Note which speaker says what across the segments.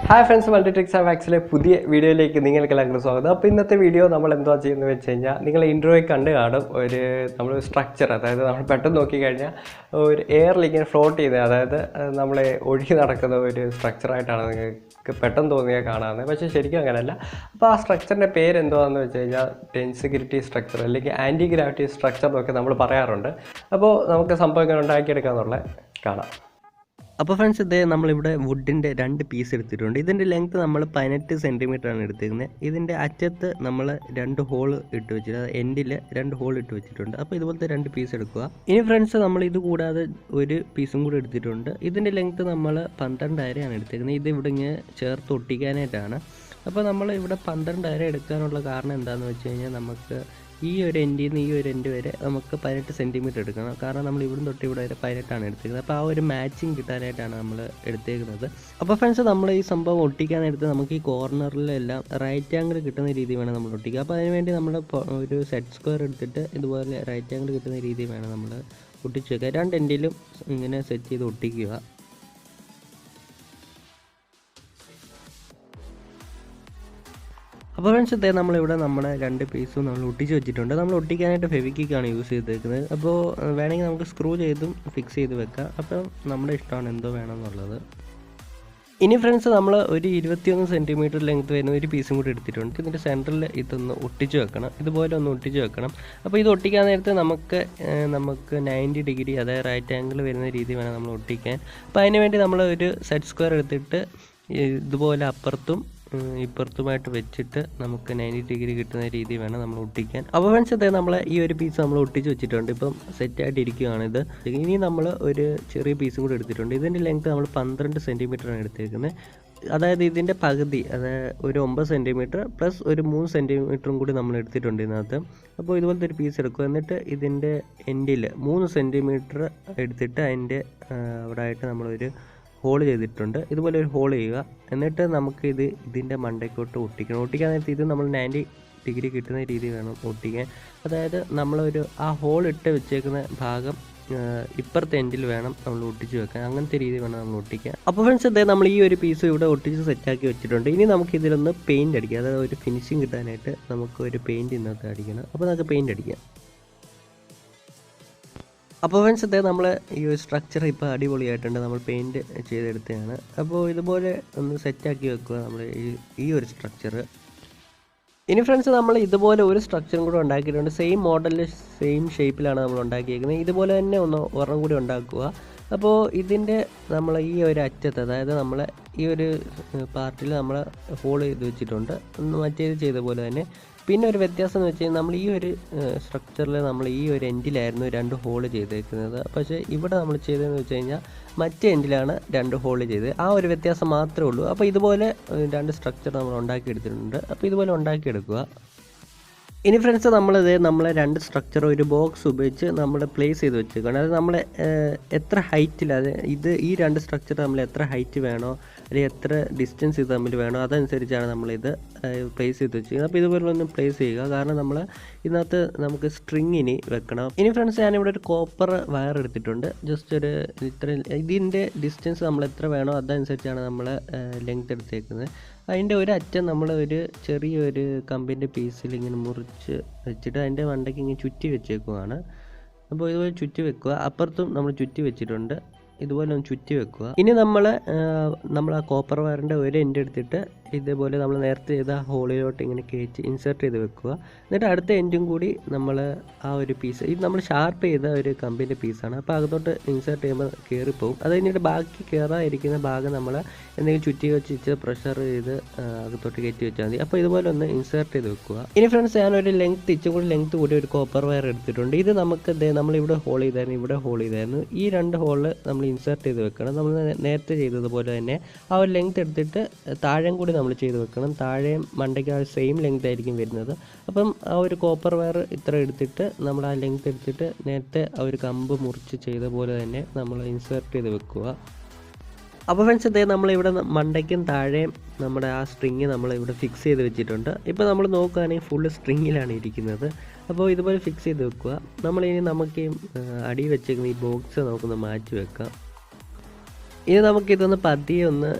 Speaker 1: Hi friends, Multitricks have actually പുതിയ വീഡിയോയിലേക്ക് നിങ്ങൾക്കെല്ലാവർക്കും സ്വാഗതം. അപ്പോൾ ഇന്നത്തെ വീഡിയോ നമ്മൾ എന്താ ചെയ്യുന്നത് വെച്ച് കഴിഞ്ഞാൽ നിങ്ങൾ ഇൻട്രോയിൽ കണ്ട് കാണും ഒരു നമ്മൾ സ്ട്രക്ചർ, അതായത് നമ്മൾ പെട്ടെന്ന് നോക്കിക്കഴിഞ്ഞാൽ ഒരു എയറിലേക്ക് ഫ്ലോട്ട് ചെയ്ത്, അതായത് നമ്മളെ ഒഴുകി നടക്കുന്ന ഒരു സ്ട്രക്ചറായിട്ടാണ് നിങ്ങൾക്ക് പെട്ടെന്ന് തോന്നിയാൽ കാണാവുന്നത്. പക്ഷേ ശരിക്കും അങ്ങനെയല്ല. അപ്പോൾ ആ സ്ട്രക്ചറിൻ്റെ പേര് എന്താണെന്ന് വെച്ച് കഴിഞ്ഞാൽ ടെൻസഗ്രിറ്റി സ്ട്രക്ചർ അല്ലെങ്കിൽ ആൻറ്റി ഗ്രാവിറ്റി സ്ട്രക്ചർ എന്നൊക്കെ നമ്മൾ പറയാറുണ്ട്. അപ്പോൾ നമുക്ക് സംഭവം ഇങ്ങനെ ഉണ്ടാക്കിയെടുക്കാമെന്നുള്ളത് കാണാം. അപ്പോൾ ഫ്രണ്ട്സ്, ഇതേ നമ്മളിവിടെ വുഡിൻ്റെ 2 പീസ് എടുത്തിട്ടുണ്ട്. ഇതിൻ്റെ ലെങ്ത്ത് നമ്മൾ 18 സെൻറ്റിമീറ്ററാണ് എടുത്തിരിക്കുന്നത്. ഇതിൻ്റെ അറ്റത്ത് നമ്മൾ 2 ഹോൾ ഇട്ട് വെച്ചിട്ട്, എൻഡിൽ 2 ഹോൾ ഇട്ട് വെച്ചിട്ടുണ്ട്. അപ്പോൾ ഇതുപോലത്തെ 2 പീസ് എടുക്കുക. ഇനി ഫ്രണ്ട്സ്, നമ്മൾ ഇത് കൂടാതെ ഒരു പീസും കൂടി എടുത്തിട്ടുണ്ട്. ഇതിൻ്റെ ലെങ്ത്ത് നമ്മൾ 12 അരയാണ് എടുത്തിരിക്കുന്നത്. ഇത് ഇവിടെ ഇങ്ങനെ ചേർത്ത് ഒട്ടിക്കാനായിട്ടാണ്. അപ്പോൾ നമ്മൾ ഇവിടെ 12 അര എടുക്കാനുള്ള കാരണം എന്താണെന്ന് വെച്ച് കഴിഞ്ഞാൽ, നമുക്ക് ഈ ഒരു എൻഡിൽ നിന്ന് ഈ ഒരു എൻഡ് വരെ നമുക്ക് 18 സെൻറ്റിമീറ്റർ എടുക്കണം. കാരണം നമ്മൾ ഇവിടെ തൊട്ട് ഇവിടെ വരെ 18ആണ് എടുത്തിരിക്കുന്നത്. അപ്പോൾ ആ ഒരു മാച്ചിങ് കിട്ടാനായിട്ടാണ് നമ്മൾ എടുത്തേക്കുന്നത്. അപ്പോൾ ഫ്രണ്ട്സ്, നമ്മൾ ഈ സംഭവം ഒട്ടിക്കാനെടുത്ത് നമുക്ക് ഈ കോർണറിലെല്ലാം റൈറ്റ് ആംഗിൾ കിട്ടുന്ന രീതി വേണം നമ്മൾ ഒട്ടിക്കുക. അപ്പോൾ അതിനുവേണ്ടി നമ്മൾ ഒരു സെറ്റ് സ്ക്വയർ എടുത്തിട്ട് ഇതുപോലെ റൈറ്റ് ആംഗിൾ കിട്ടുന്ന രീതി വേണം നമ്മൾ ഒട്ടിച്ച് വെക്കുക. 2 എൻഡിലും ഇങ്ങനെ സെറ്റ് ചെയ്ത് ഒട്ടിക്കുക. അപ്പോൾ ഫ്രണ്ട്സ്, ഇതേ നമ്മളിവിടെ നമ്മുടെ 2 പീസും നമ്മൾ ഒട്ടിച്ച് വെച്ചിട്ടുണ്ട്. നമ്മൾ ഒട്ടിക്കാനായിട്ട് ഫെവിക്വിക്കാണ് യൂസ് ചെയ്തേക്കുന്നത്. അപ്പോൾ വേണമെങ്കിൽ നമുക്ക് സ്ക്രൂ ചെയ്തും ഫിക്സ് ചെയ്ത് വെക്കാം. അപ്പോൾ നമ്മുടെ ഇഷ്ടമാണ് എന്തോ വേണമെന്നുള്ളത്. ഇനി ഫ്രണ്ട്സ്, നമ്മൾ ഒരു 21 സെൻറ്റിമീറ്റർ ലെങ്ത് വരുന്ന ഒരു പീസും കൂടി എടുത്തിട്ടുണ്ട്. ഇതിൻ്റെ സെൻറ്ററിൽ ഇതൊന്ന് ഒട്ടിച്ച് വെക്കണം. ഇതുപോലെ ഒന്ന് ഒട്ടിച്ച് വെക്കണം. അപ്പോൾ ഇത് ഒട്ടിക്കാൻ നേരത്ത് നമുക്ക് 90 ഡിഗ്രി, അതായത് റൈറ്റ് ആംഗിൾ വരുന്ന രീതി വേണം നമ്മൾ ഒട്ടിക്കാൻ. അപ്പോൾ അതിന് വേണ്ടി നമ്മൾ ഒരു സെറ്റ് സ്ക്വയർ എടുത്തിട്ട് ഇതുപോലെ അപ്പുറത്തും ഇപ്പുറത്തുമായിട്ട് വെച്ചിട്ട് നമുക്ക് 90 ഡിഗ്രി കിട്ടുന്ന രീതി വേണം നമ്മൾ ഒട്ടിക്കാൻ. അപ്പോൾ ഫ്രണ്ട്സ്, ഇതേ നമ്മൾ ഈ ഒരു പീസ് നമ്മൾ ഒട്ടിച്ച് വെച്ചിട്ടുണ്ട്. ഇപ്പം സെറ്റായിട്ട് ഇരിക്കുകയാണിത്. ഇനി നമ്മൾ ഒരു ചെറിയ പീസും കൂടി എടുത്തിട്ടുണ്ട്. ഇതിൻ്റെ ലെങ്ത്ത് നമ്മൾ 12 സെൻറ്റിമീറ്ററാണ് എടുത്തേക്കുന്നത്. അതായത് ഇതിൻ്റെ പകുതി, അതായത് ഒരു 9 സെൻറ്റിമീറ്റർ പ്ലസ് ഒരു 3 സെൻറ്റിമീറ്ററും കൂടി നമ്മൾ എടുത്തിട്ടുണ്ട് ഇതിനകത്ത്. അപ്പോൾ ഇതുപോലത്തെ ഒരു പീസ് എടുക്കുക. എന്നിട്ട് ഇതിൻ്റെ എൻഡിൽ 3 സെൻറ്റിമീറ്റർ എടുത്തിട്ട് അതിൻ്റെ അവിടെ ആയിട്ട് നമ്മളൊരു ഹോൾ ചെയ്തിട്ടുണ്ട്. ഇതുപോലെ ഒരു ഹോൾ ചെയ്യുക. എന്നിട്ട് നമുക്ക് ഇതിൻ്റെ മണ്ടയ്ക്കോട്ട് ഒട്ടിക്കണം. ഒട്ടിക്കാൻ നേരത്തെ ഇത് നമ്മൾ 90 ഡിഗ്രി കിട്ടുന്ന രീതി വേണം ഒട്ടിക്കാൻ. അതായത് നമ്മളൊരു ആ ഹോൾ ഇട്ട് വെച്ചേക്കുന്ന ഭാഗം ഇപ്പുറത്തെ എൻഡിൽ വേണം നമ്മൾ ഒട്ടിച്ച് വെക്കാൻ. അങ്ങനത്തെ രീതി വേണം നമ്മൾ ഒട്ടിക്കാൻ. അപ്പോൾ ഫ്രണ്ട്സ്, ഇതേ നമ്മൾ ഈ ഒരു പീസ് ഇവിടെ ഒട്ടിച്ച് സെറ്റാക്കി വെച്ചിട്ടുണ്ട്. ഇനി നമുക്ക് ഇതിലൊന്ന് പെയിൻറ്റ് അടിക്കാം. അതായത് ഒരു ഫിനിഷിങ് കിട്ടാനായിട്ട് നമുക്ക് ഒരു പെയിൻറ്റ് ഇന്നത്തെ അടിക്കണം. അപ്പോൾ നമുക്ക് പെയിൻറ്റ് അടിക്കാം. അപ്പോൾ ഫ്രണ്ട്സ്, ഇതേ നമ്മൾ ഈ ഒരു സ്ട്രക്ചർ ഇപ്പോൾ അടിപൊളിയായിട്ടുണ്ട്. നമ്മൾ പെയിൻറ്റ് ചെയ്തെടുത്തതാണ്. അപ്പോൾ ഇതുപോലെ ഒന്ന് സെറ്റാക്കി വെക്കുക നമ്മൾ ഈ ഒരു സ്ട്രക്ചർ. ഇനി ഫ്രണ്ട്സ്, നമ്മൾ ഇതുപോലെ ഒരു സ്ട്രക്ചറും കൂടെ ഉണ്ടാക്കിയിട്ടുണ്ട്. സെയിം മോഡലിൽ സെയിം ഷേപ്പിലാണ് നമ്മൾ ഉണ്ടാക്കിയിരിക്കുന്നത്. ഇതുപോലെ തന്നെ ഒരെണ്ണം കൂടി ഉണ്ടാക്കുക. അപ്പോൾ ഇതിൻ്റെ നമ്മൾ ഈ ഒരു അറ്റത്ത്, അതായത് നമ്മൾ ഈ ഒരു പാർട്ടിൽ നമ്മൾ ഹോൾ ചെയ്ത് വെച്ചിട്ടുണ്ട്. മറ്റേത് ചെയ്ത പോലെ തന്നെ. പിന്നെ ഒരു വ്യത്യാസം എന്ന് വെച്ച് കഴിഞ്ഞാൽ, നമ്മൾ ഈ ഒരു സ്ട്രക്ചറിൽ നമ്മൾ ഈ ഒരു എൻഡിലായിരുന്നു 2 ഹോൾ ചെയ്തേക്കുന്നത്. പക്ഷേ ഇവിടെ നമ്മൾ ചെയ്തതെന്ന് വെച്ച് കഴിഞ്ഞാൽ മറ്റേ എൻഡിലാണ് 2 ഹോൾ ചെയ്തത്. ആ ഒരു വ്യത്യാസം മാത്രമേ ഉള്ളൂ. അപ്പോൾ ഇതുപോലെ 2 സ്ട്രക്ചർ നമ്മൾ ഉണ്ടാക്കിയെടുത്തിട്ടുണ്ട്. അപ്പോൾ ഇതുപോലെ ഉണ്ടാക്കിയെടുക്കുക. ഇനി ഫ്രണ്ട്സ്, നമ്മളെ 2 സ്ട്രക്ചർ ഒരു ബോക്സ് ഉപയോഗിച്ച് നമ്മൾ പ്ലേസ് ചെയ്ത് വെച്ചേക്കണം. അത് നമ്മൾ എത്ര ഹൈറ്റിൽ, ഈ 2 സ്ട്രക്ചർ നമ്മൾ എത്ര ഹൈറ്റ് വേണോ അല്ലെങ്കിൽ എത്ര ഡിസ്റ്റൻസ് ഇത് തമ്മിൽ വേണോ അതനുസരിച്ചാണ് നമ്മളിത് പ്ലേസ് ചെയ്ത് വെച്ചിരിക്കുന്നത്. അപ്പോൾ ഇതുപോലെ ഒന്ന് പ്ലേസ് ചെയ്യുക. കാരണം നമ്മൾ ഇതിനകത്ത് നമുക്ക് സ്ട്രിങ്ങിന് വെക്കണം. ഇനി ഫ്രണ്ട്സ്, ഞാനിവിടെ ഒരു കോപ്പർ വയർ എടുത്തിട്ടുണ്ട്. ജസ്റ്റ് ഒരു ഇതിൻ്റെ ഡിസ്റ്റൻസ് നമ്മൾ എത്ര വേണോ അതനുസരിച്ചാണ് നമ്മൾ ലെങ്ത് എടുത്തേക്കുന്നത്. അതിൻ്റെ ഒരു അറ്റം നമ്മൾ ഒരു ചെറിയൊരു കമ്പിൻ്റെ പീസിൽ ഇങ്ങനെ മുറിച്ച് വെച്ചിട്ട് അതിൻ്റെ മണ്ടയ്ക്ക് ഇങ്ങനെ ചുറ്റി വെച്ചേക്കുവാണ്. അപ്പോൾ ഇതുപോലെ ചുറ്റി വെക്കുക. അപ്പുറത്തും നമ്മൾ ചുറ്റി വെച്ചിട്ടുണ്ട്. ഇതുപോലെ ഒന്ന് ചുറ്റി വെക്കുക. ഇനി നമ്മൾ ആ കോപ്പർ വയറിൻ്റെ ഒരു എൻഡ് എടുത്തിട്ട് ഇതേപോലെ നമ്മൾ നേരത്തെ ചെയ്ത ഹോളിലോട്ട് ഇങ്ങനെ കയറ്റി ഇൻസേർട്ട് ചെയ്ത് വെക്കുക. എന്നിട്ട് അടുത്ത എൻഡും കൂടി നമ്മൾ ആ ഒരു പീസ്, ഇത് നമ്മൾ ഷാർപ്പ് ചെയ്ത ഒരു കമ്പിൻ്റെ പീസാണ്. അപ്പോൾ അകത്തോട്ട് ഇൻസേർട്ട് ചെയ്യുമ്പോൾ കയറിപ്പോവും. അത് കഴിഞ്ഞിട്ട് ബാക്കി കയറാതിരിക്കുന്ന ഭാഗം നമ്മൾ എന്തെങ്കിലും ചുറ്റി വെച്ച് പ്രഷർ ചെയ്ത് അകത്തോട്ട് കയറ്റി വെച്ചാൽ മതി. അപ്പോൾ ഇതുപോലെ ഒന്ന് ഇൻസേർട്ട് ചെയ്ത് വെക്കുക. ഇനി ഫ്രണ്ട്സ്, ഞാനൊരു ഇച്ചും കൂടി ലെങ്ത്ത് കൂടി ഒരു കോപ്പർ വയർ എടുത്തിട്ടുണ്ട്. ഇത് നമുക്ക് നമ്മളിവിടെ ഹോൾ ചെയ്തായിരുന്നു, ഇവിടെ ഹോൾ ചെയ്തായിരുന്നു. ഈ 2 ഹോളിൽ നമ്മൾ ഇൻസേർട്ട് ചെയ്ത് വെക്കണം. നമ്മൾ നേരത്തെ ചെയ്തതുപോലെ തന്നെ ആ ഒരു ലെങ്ത്ത് എടുത്തിട്ട് താഴെയും കൂടി നമ്മൾ ചെയ്ത് വെക്കണം. താഴെയും മണ്ടയ്ക്ക് ആ സെയിം ലെങ്ത് ആയിരിക്കും വരുന്നത്. അപ്പം ആ ഒരു കോപ്പർ വയർ ഇത്ര എടുത്തിട്ട് നമ്മൾ ആ ലെങ്ത്ത് എടുത്തിട്ട് നേരത്തെ ആ ഒരു കമ്പ് മുറിച്ച് ചെയ്ത പോലെ തന്നെ നമ്മൾ ഇൻസേർട്ട് ചെയ്ത് വെക്കുക. അപ്പോൾ ഫ്രണ്ട്സ്, ഇതേ നമ്മളിവിടെ മണ്ടയ്ക്കും താഴെയും നമ്മുടെ ആ സ്ട്രിങ് നമ്മളിവിടെ ഫിക്സ് ചെയ്ത് വെച്ചിട്ടുണ്ട്. ഇപ്പോൾ നമ്മൾ നോക്കുകയാണെങ്കിൽ ഫുള്ള് സ്ട്രിങ്ങിലാണ് ഇരിക്കുന്നത്. അപ്പോൾ ഇതുപോലെ ഫിക്സ് ചെയ്ത് വെക്കുക. നമ്മളിനി നമുക്ക് അടി വെച്ചേക്കുന്ന ഈ ബോക്സ് നമുക്കൊന്ന് മാറ്റി വെക്കാം. ഇനി നമുക്കിതൊന്ന് പതിയെ ഒന്ന്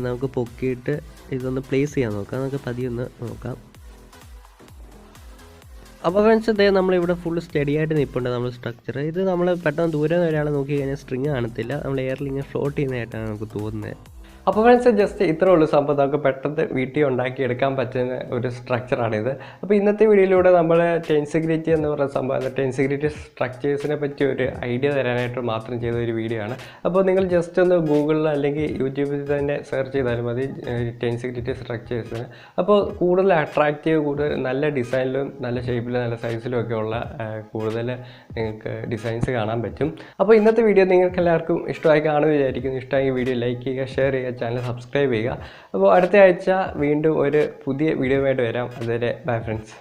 Speaker 1: നമുക്ക് പൊക്കിയിട്ട് ഇതൊന്ന് പ്ലേസ് ചെയ്യാൻ നോക്കാം. നമുക്ക് പതിയെ ഒന്ന് നോക്കാം. അപ്പോൾ ഫ്രണ്ട്സ് ഇതേ നമ്മളിവിടെ ഫുൾ സ്റ്റഡി ആയിട്ട് നിൽപ്പുണ്ട് നമ്മൾ സ്ട്രക്ചർ. ഇത് നമ്മൾ പെട്ടെന്ന് ദൂരെ നിന്ന് ഒരാളെ നോക്കി കഴിഞ്ഞാൽ സ്ട്രിങ് കാണത്തില്ല, നമ്മൾ എയറിൽ ഇങ്ങനെ ഫ്ലോട്ട് ചെയ്യുന്നതായിട്ടാണ് നമുക്ക് തോന്നുന്നത്. അപ്പോൾ ഫ്രണ്ട്സ് ജസ്റ്റ് ഇത്രേ ഉള്ളൂ സംഭവം. നമുക്ക് പെട്ടെന്ന് വീട്ടിൽ ഉണ്ടാക്കിയെടുക്കാൻ പറ്റുന്ന ഒരു സ്ട്രക്ചറാണിത്. അപ്പോൾ ഇന്നത്തെ വീഡിയോയിലൂടെ നമ്മൾ ടെൻസഗ്രിറ്റി എന്ന് പറയുന്ന സംഭവം, ടെൻസഗ്രിറ്റി സ്ട്രക്ചേഴ്സിനെ പറ്റി ഒരു ഐഡിയ തരാനായിട്ട് മാത്രം ചെയ്ത ഒരു വീഡിയോ ആണ്. അപ്പോൾ നിങ്ങൾ ജസ്റ്റ് ഒന്ന് ഗൂഗിളിൽ അല്ലെങ്കിൽ യൂട്യൂബിൽ തന്നെ സെർച്ച് ചെയ്താലും മതി ടെൻസഗ്രിറ്റി സ്ട്രക്ചേഴ്സിന്. അപ്പോൾ കൂടുതൽ അട്രാക്റ്റീവ്, കൂടുതൽ നല്ല ഡിസൈനിലും നല്ല ഷേപ്പിലും നല്ല സൈസിലും ഒക്കെ ഉള്ള കൂടുതൽ നിങ്ങൾക്ക് ഡിസൈൻസ് കാണാൻ പറ്റും. അപ്പോൾ ഇന്നത്തെ വീഡിയോ നിങ്ങൾക്ക് എല്ലാവർക്കും ഇഷ്ടമായി കാണുമെന്ന് വിചാരിക്കുന്നു. ഇഷ്ടമായി വീഡിയോ ലൈക്ക് ചെയ്യുക, ഷെയർ ചെയ്യുക, ചാനൽ സബ്സ്ക്രൈബ് ചെയ്യുക. അപ്പോൾ അടുത്ത ആഴ്ച വീണ്ടും ഒരു പുതിയ വീഡിയോ ആയിട്ട് വരാം. അതുവരെ ബൈ ഫ്രണ്ട്സ്.